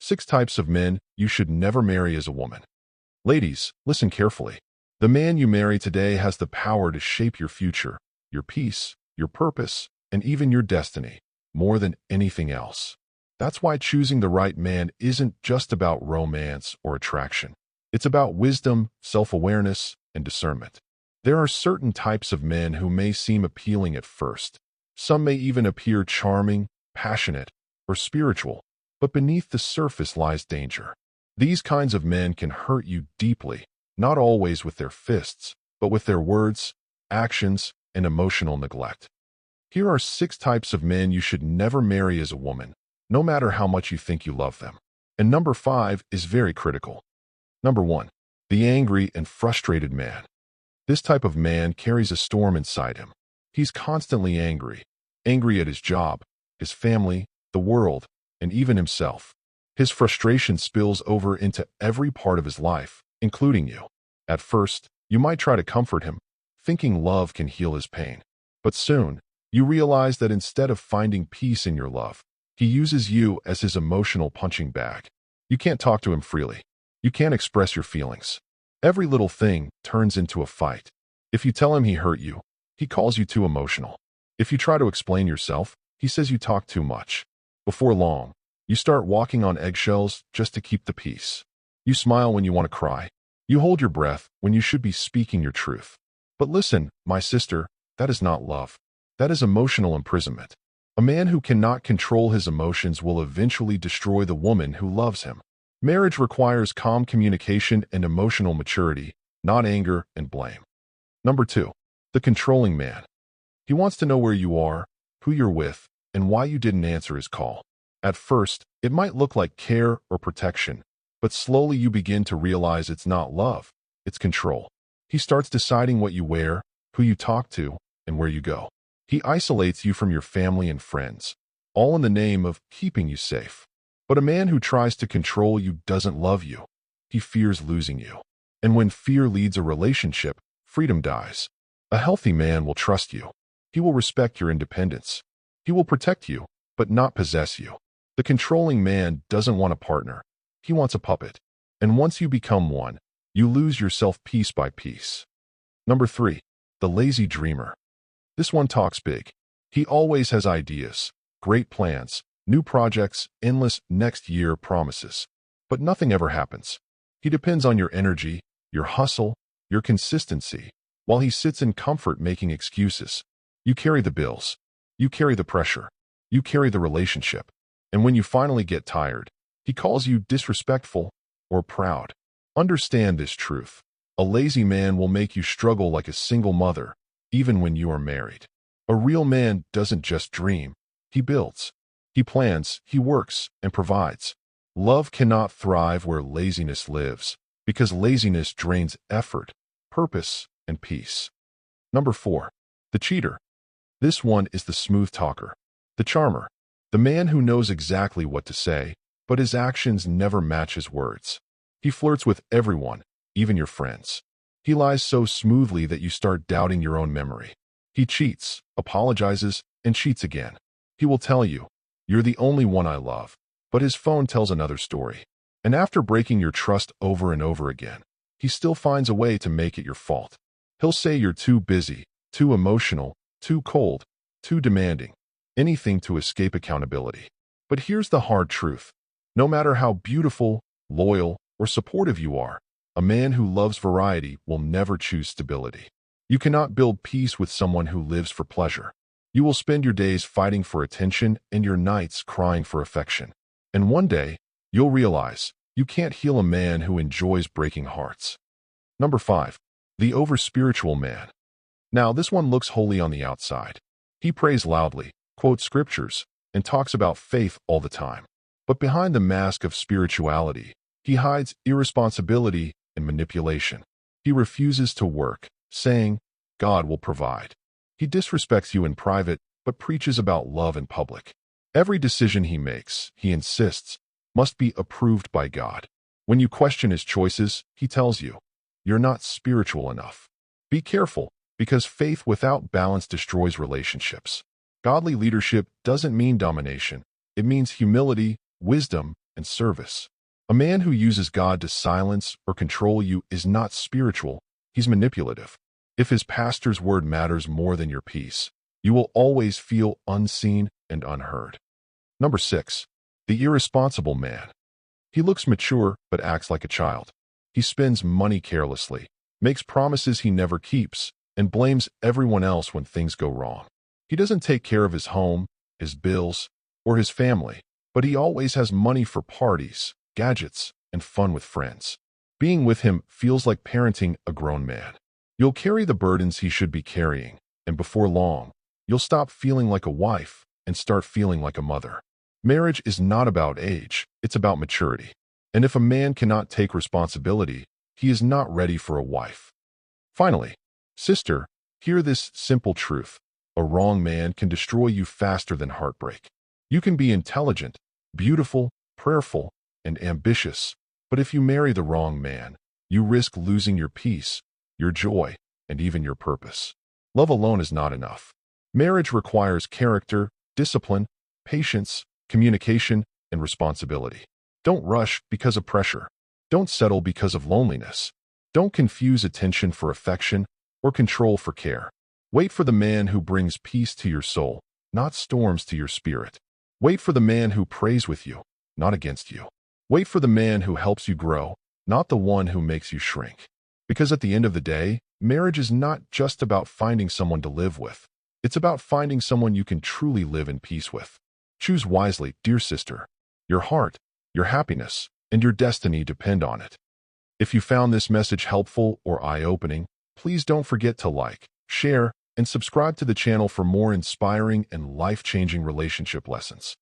6 types of men you should never marry as a woman. Ladies, listen carefully. The man you marry today has the power to shape your future, your peace, your purpose, and even your destiny, more than anything else. That's why choosing the right man isn't just about romance or attraction. It's about wisdom, self-awareness, and discernment. There are certain types of men who may seem appealing at first. Some may even appear charming, passionate, or spiritual, but beneath the surface lies danger. These kinds of men can hurt you deeply, not always with their fists, but with their words, actions, and emotional neglect. Here are 6 types of men you should never marry as a woman, no matter how much you think you love them. And number 5 is very critical. Number 1. The angry and frustrated man. This type of man carries a storm inside him. He's constantly angry at his job, his family, the world, and even himself. His frustration spills over into every part of his life, including you. At first, you might try to comfort him, thinking love can heal his pain. But soon, you realize that instead of finding peace in your love, he uses you as his emotional punching bag. You can't talk to him freely. You can't express your feelings. Every little thing turns into a fight. If you tell him he hurt you, he calls you too emotional. If you try to explain yourself, he says you talk too much. Before long, you start walking on eggshells just to keep the peace. You smile when you want to cry. You hold your breath when you should be speaking your truth. But listen, my sister, that is not love. That is emotional imprisonment. A man who cannot control his emotions will eventually destroy the woman who loves him. Marriage requires calm communication and emotional maturity, not anger and blame. Number 2. The controlling man. He wants to know where you are, who you're with, and why you didn't answer his call. At first, it might look like care or protection, but slowly you begin to realize it's not love, it's control. He starts deciding what you wear, who you talk to, and where you go. He isolates you from your family and friends, all in the name of keeping you safe. But a man who tries to control you doesn't love you. He fears losing you. And when fear leads a relationship, freedom dies. A healthy man will trust you. He will respect your independence. He will protect you, but not possess you. The controlling man doesn't want a partner. He wants a puppet. And once you become one, you lose yourself piece by piece. Number 3. The lazy dreamer. This one talks big. He always has ideas, great plans, new projects, endless next year promises. But nothing ever happens. He depends on your energy, your hustle, your consistency. While he sits in comfort making excuses, you carry the bills. You carry the pressure. You carry the relationship. And when you finally get tired, he calls you disrespectful or proud. Understand this truth. A lazy man will make you struggle like a single mother, even when you are married. A real man doesn't just dream. He builds. He plans, he works, and provides. Love cannot thrive where laziness lives, because laziness drains effort, purpose, and peace. Number 4. The cheater. This one is the smooth talker, the charmer, the man who knows exactly what to say, but his actions never match his words. He flirts with everyone, even your friends. He lies so smoothly that you start doubting your own memory. He cheats, apologizes, and cheats again. He will tell you, "You're the only one I love," but his phone tells another story. And after breaking your trust over and over again, he still finds a way to make it your fault. He'll say you're too busy, too emotional, too cold, too demanding, anything to escape accountability. But here's the hard truth. No matter how beautiful, loyal, or supportive you are, a man who loves variety will never choose stability. You cannot build peace with someone who lives for pleasure. You will spend your days fighting for attention and your nights crying for affection. And one day, you'll realize you can't heal a man who enjoys breaking hearts. Number 5. The over-spiritual man. Now, this one looks holy on the outside. He prays loudly, quotes scriptures, and talks about faith all the time. But behind the mask of spirituality, he hides irresponsibility and manipulation. He refuses to work, saying, "God will provide." He disrespects you in private, but preaches about love in public. Every decision he makes, he insists, must be approved by God. When you question his choices, he tells you, "You're not spiritual enough." Be careful, because faith without balance destroys relationships. Godly leadership doesn't mean domination. It means humility, wisdom, and service. A man who uses God to silence or control you is not spiritual, he's manipulative. If his pastor's word matters more than your peace, you will always feel unseen and unheard. Number 6. The irresponsible man. He looks mature but acts like a child. He spends money carelessly, makes promises he never keeps, and blames everyone else when things go wrong. He doesn't take care of his home, his bills, or his family, but he always has money for parties, gadgets, and fun with friends. Being with him feels like parenting a grown man. You'll carry the burdens he should be carrying, and before long, you'll stop feeling like a wife and start feeling like a mother. Marriage is not about age, it's about maturity. And if a man cannot take responsibility, he is not ready for a wife. Finally, sister, hear this simple truth. A wrong man can destroy you faster than heartbreak. You can be intelligent, beautiful, prayerful, and ambitious, but if you marry the wrong man, you risk losing your peace, your joy, and even your purpose. Love alone is not enough. Marriage requires character, discipline, patience, communication, and responsibility. Don't rush because of pressure. Don't settle because of loneliness. Don't confuse attention for affection or control for care. Wait for the man who brings peace to your soul, not storms to your spirit. Wait for the man who prays with you, not against you. Wait for the man who helps you grow, not the one who makes you shrink. Because at the end of the day, marriage is not just about finding someone to live with. It's about finding someone you can truly live in peace with. Choose wisely, dear sister. Your heart, your happiness, and your destiny depend on it. If you found this message helpful or eye-opening, please don't forget to like, share, and subscribe to the channel for more inspiring and life-changing relationship lessons.